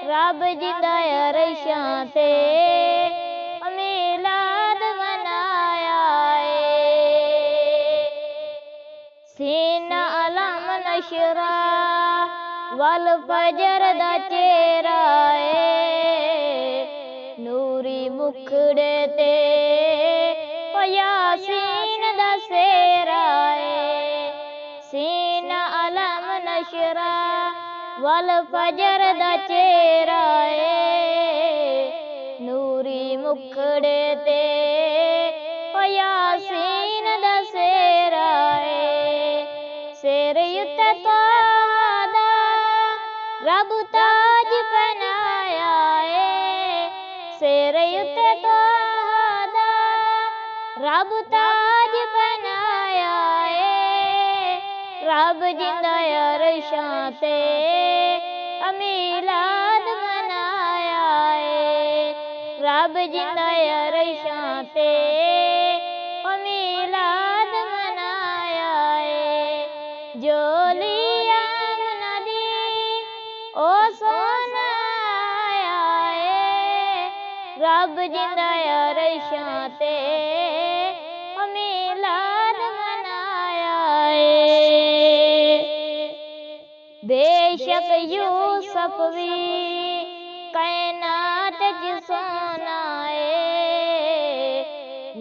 रब जिंदा अरशां ते मिलाद मनाया सीना अलम नशरा वल फजर दा चेहरा नूरी मुखड़े ते यासीन दा सेरा सीना अलम नशरा वल फजर दा चेहरा नूरी मुखड़े ते यासीन दा सेरा सिर उत्ते तादा रब ताज पहनाया सिर उत्ते तादा रब ताज पहनाया रब जिंदा अरशां ते मिलाद मनाया रब जिंदा अरशां ते मिलाद मनाया जोली आमना दी ओ सोना आया रब जिंदा अरशां ते मिलाद मनाया बेशक यूसुफ भी कायनात च सोना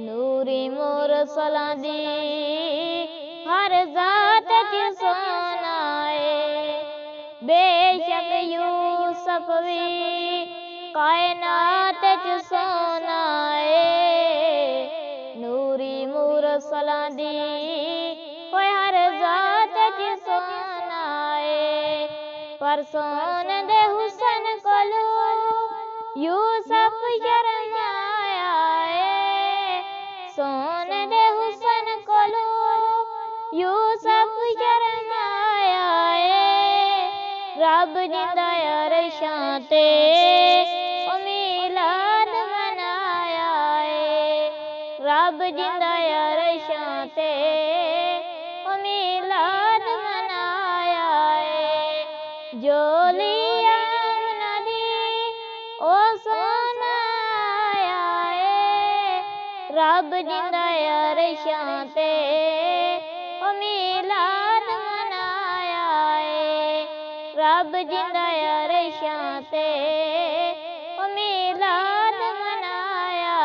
नूरी मुरसलां दी हर जात च सोना बेशक यूसुफ भी कायनात च सोना नूरी मुरसलां दी हर जात च सोना पर सोन दे हुसन कोलू यूसुफ शर्माया सोन दे हुसन कोलू यूसुफ शर्माया रब जिंदा अरशां ते मिलाद मनाया रब जिंदा अरशां ते मिलाद मनाया जोली आमना दी ओ सोना आया रब जिंदा अरशां ते मिलाद मनाया रब जिंदा अरशां ते मिलाद मनाया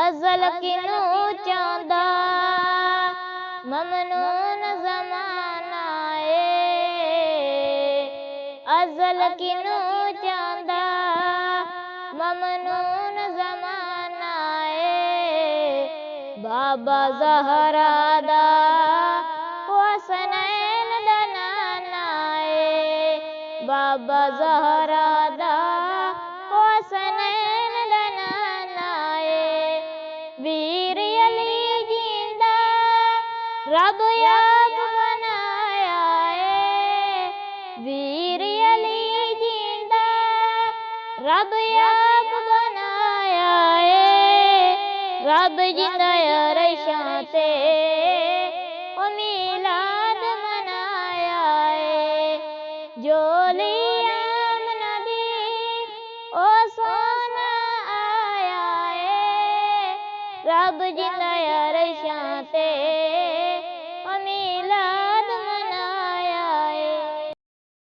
अज़ल किनू चांदा ममनून ज़माना अज़ल किनू चांदा ममनून ज़माना बाबा ज़हरा दा हसनैन दा नाना बाबा ज़हरा दा हसनैन दा नाना वीर अली जिंदा रब याद बनाया वीर अली जिंदा रब याद बनाया रब जिंदा अरशां ते मिलाद मनाया जोली आमना दी ओ सोना आया रब जिंदा अरशां ते